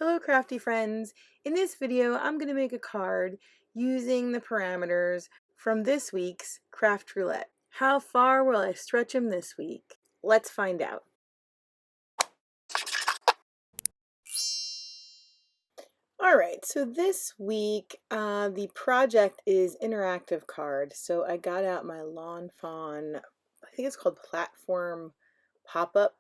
Hello crafty friends! In this video I'm going to make a card using the parameters from this week's Craft Roulette. How far will I stretch them this week? Let's find out. Alright, so this week the project is interactive card. So I got out my Lawn Fawn, I think it's called Platform Pop-Up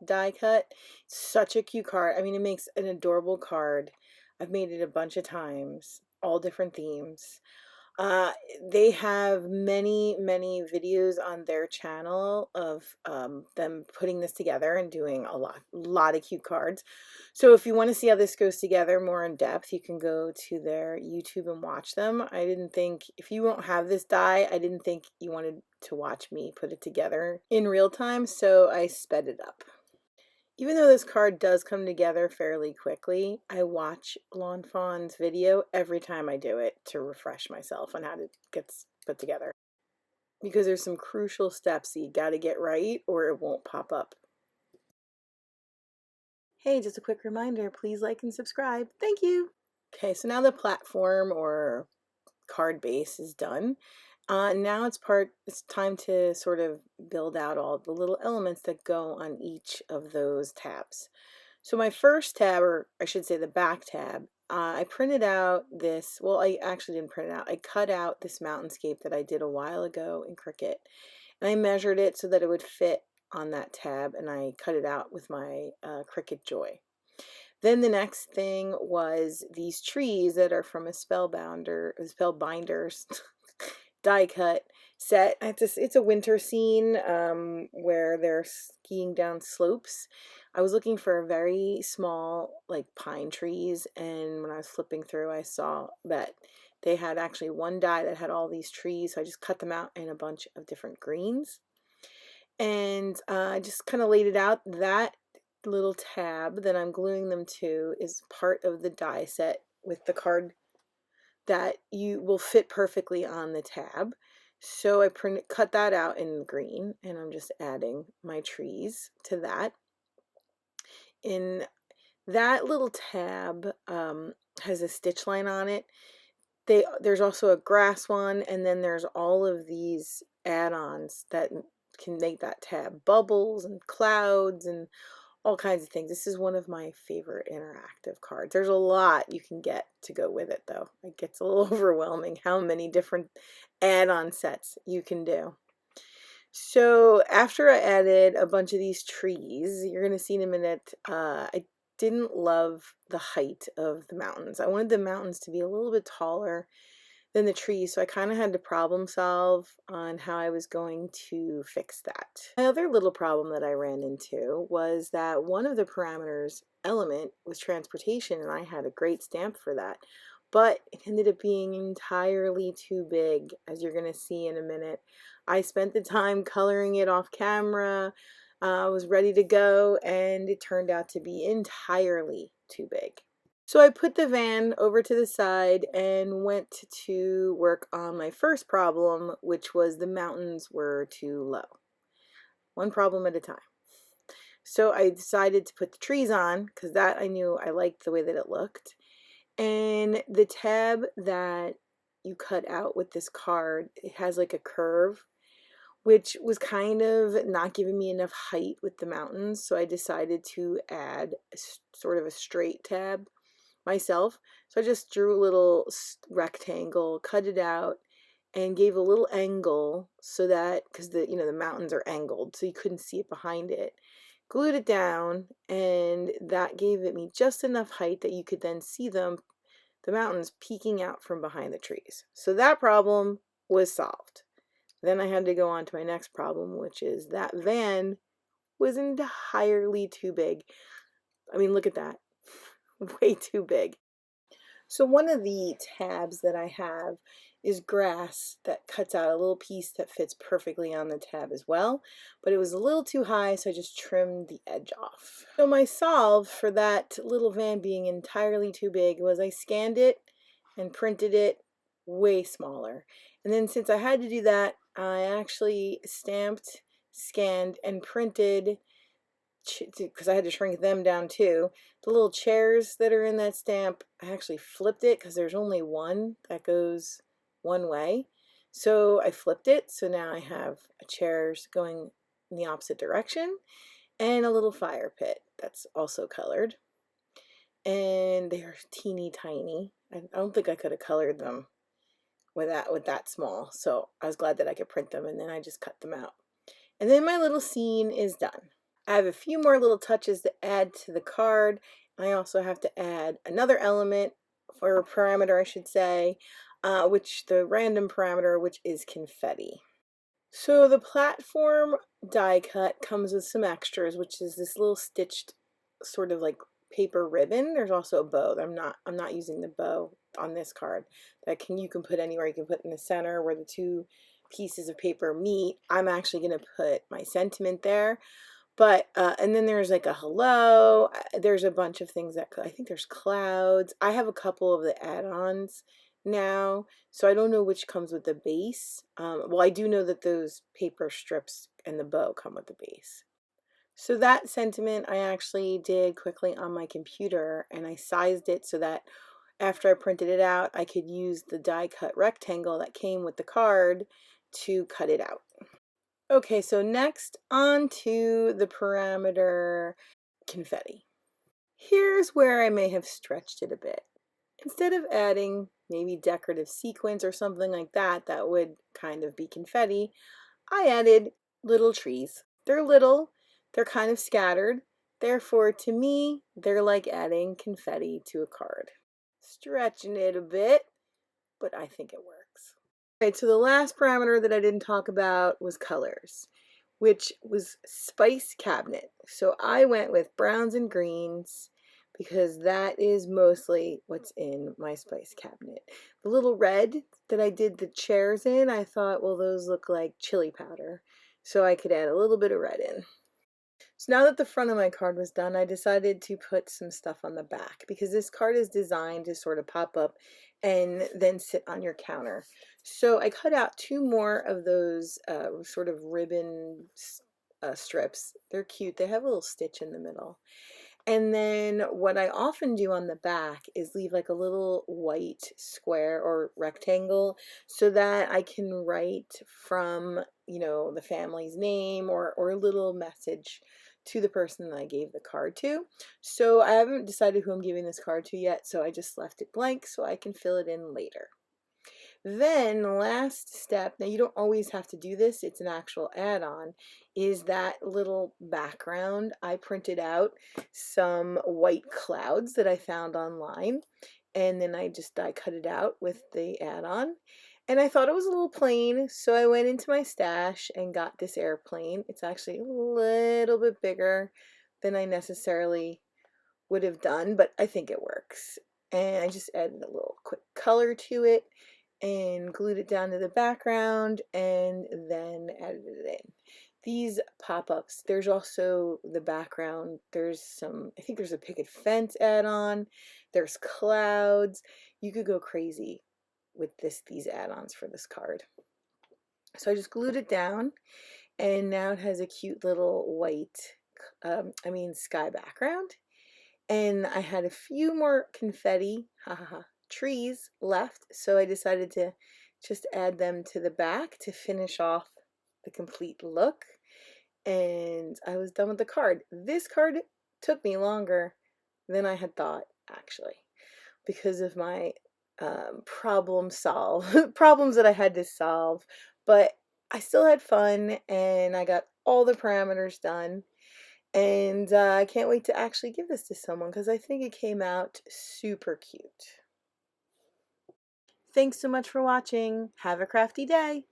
die cut. It's such a cute card. I mean, it makes an adorable card. I've made it a bunch of times, all different themes. Uh, they have many videos on their channel of them putting this together and doing a lot of cute cards. So if you want to see how this goes together more in depth, you can go to their YouTube and watch them. I didn't think, if you don't have this die, I didn't think you wanted to watch me put it together in real time, so I sped it up. Even though this card does come together fairly quickly, I watch Lawn Fawn's video every time I do it to refresh myself on how it gets put together. Because there's some crucial steps that you gotta get right or it won't pop up. Hey, just a quick reminder, please like and subscribe. Thank you! Okay, so now the platform or card base is done. Now it's time to sort of build out all the little elements that go on each of those tabs. So my first tab, or I should say the back tab, I printed out this, well, I actually didn't print it out. I cut out this mountainscape that I did a while ago in Cricut. And I measured it so that it would fit on that tab, and I cut it out with my Cricut Joy. Then the next thing was these trees that are from a spellbinders die cut set. It's a winter scene where they're skiing down slopes. I was looking for very small like pine trees, and when I was flipping through I saw that they had actually one die that had all these trees, so I just cut them out in a bunch of different greens. And I just kind of laid it out. That little tab that I'm gluing them to is part of the die set with the card that you will fit perfectly on the tab. So I cut that out in green, and I'm just adding my trees to that. In that little tab has a stitch line on it. There's also a grass one, and then there's all of these add-ons that can make that tab bubbles and clouds and all kinds of things. This is one of my favorite interactive cards. There's a lot you can get to go with it, though. It gets a little overwhelming how many different add-on sets you can do. So after I added a bunch of these trees, you're going to see in a minute, I didn't love the height of the mountains. I wanted the mountains to be a little bit taller than the trees, so I kind of had to problem solve on how I was going to fix that. Another little problem that I ran into was that one of the parameters element was transportation, and I had a great stamp for that, but it ended up being entirely too big, as you're going to see in a minute. I spent the time coloring it off camera, I was ready to go, and it turned out to be entirely too big. So I put the van over to the side and went to work on my first problem, which was the mountains were too low. One problem at a time. So I decided to put the trees on, because that I knew I liked the way that it looked. And the tab that you cut out with this card, it has like a curve, which was kind of not giving me enough height with the mountains. So I decided to add sort of a straight tab myself. So I just drew a little rectangle, cut it out, and gave a little angle so that, because the mountains are angled, so you couldn't see it behind it. Glued it down, and that gave it me just enough height that you could then see the mountains peeking out from behind the trees. So that problem was solved. Then I had to go on to my next problem, which is that van was entirely too big. I mean, look at that. Way too big. So one of the tabs that I have is grass that cuts out a little piece that fits perfectly on the tab as well, but it was a little too high, so I just trimmed the edge off. So my solve for that little van being entirely too big was I scanned it and printed it way smaller. And then since I had to do that, I actually stamped, scanned, and printed because I had to shrink them down too. The little chairs that are in that stamp, I actually flipped it because there's only one that goes one way. So I flipped it, so now I have chairs going in the opposite direction and a little fire pit that's also colored. And they're teeny tiny. I don't think I could have colored them with that small, so I was glad that I could print them, and then I just cut them out. And then my little scene is done. I have a few more little touches to add to the card. I also have to add another element, or a parameter I should say, which the random parameter, which is confetti. So the platform die cut comes with some extras, which is this little stitched sort of like paper ribbon. There's also a bow. I'm not using the bow on this card. You can put anywhere. You can put in the center where the two pieces of paper meet. I'm actually going to put my sentiment there. But, and then there's like a hello, there's a bunch of things that, I think there's clouds. I have a couple of the add-ons now, so I don't know which comes with the base. Well, I do know that those paper strips and the bow come with the base. So that sentiment I actually did quickly on my computer, and I sized it so that after I printed it out, I could use the die cut rectangle that came with the card to cut it out. Okay, so next on to the parameter confetti. Here's where I may have stretched it a bit. Instead of adding maybe decorative sequins or something like that, that would kind of be confetti, I added little trees. They're little, they're kind of scattered, therefore to me, they're like adding confetti to a card. Stretching it a bit, but I think it works. Right, so the last parameter that I didn't talk about was colors, which was spice cabinet. So I went with browns and greens because that is mostly what's in my spice cabinet. The little red that I did the chairs in, I thought, well, those look like chili powder, so I could add a little bit of red in. So now that the front of my card was done, I decided to put some stuff on the back because this card is designed to sort of pop up and then sit on your counter. So I cut out two more of those sort of ribbon strips. They're cute. They have a little stitch in the middle. And then what I often do on the back is leave like a little white square or rectangle so that I can write from, you know, the family's name or a little message to the person that I gave the card to. So I haven't decided who I'm giving this card to yet, so I just left it blank so I can fill it in later. Then the last step, now you don't always have to do this, it's an actual add-on, is that little background. I printed out some white clouds that I found online, and then I die cut it out with the add-on. And I thought it was a little plain, so I went into my stash and got this airplane. It's actually a little bit bigger than I necessarily would have done, but I think it works. And I just added a little quick color to it and glued it down to the background and then added it in. These pop-ups, there's also the background, there's some, I think there's a picket fence add-on, there's clouds. You could go crazy with these add-ons for this card. So I just glued it down, and now it has a cute little white, sky background. And I had a few more confetti, trees left, so I decided to just add them to the back to finish off the complete look. And I was done with the card. This card took me longer than I had thought, actually, because of my problems that I had to solve, but I still had fun and I got all the parameters done. And I can't wait to actually give this to someone because I think it came out super cute. Thanks so much for watching. Have a crafty day.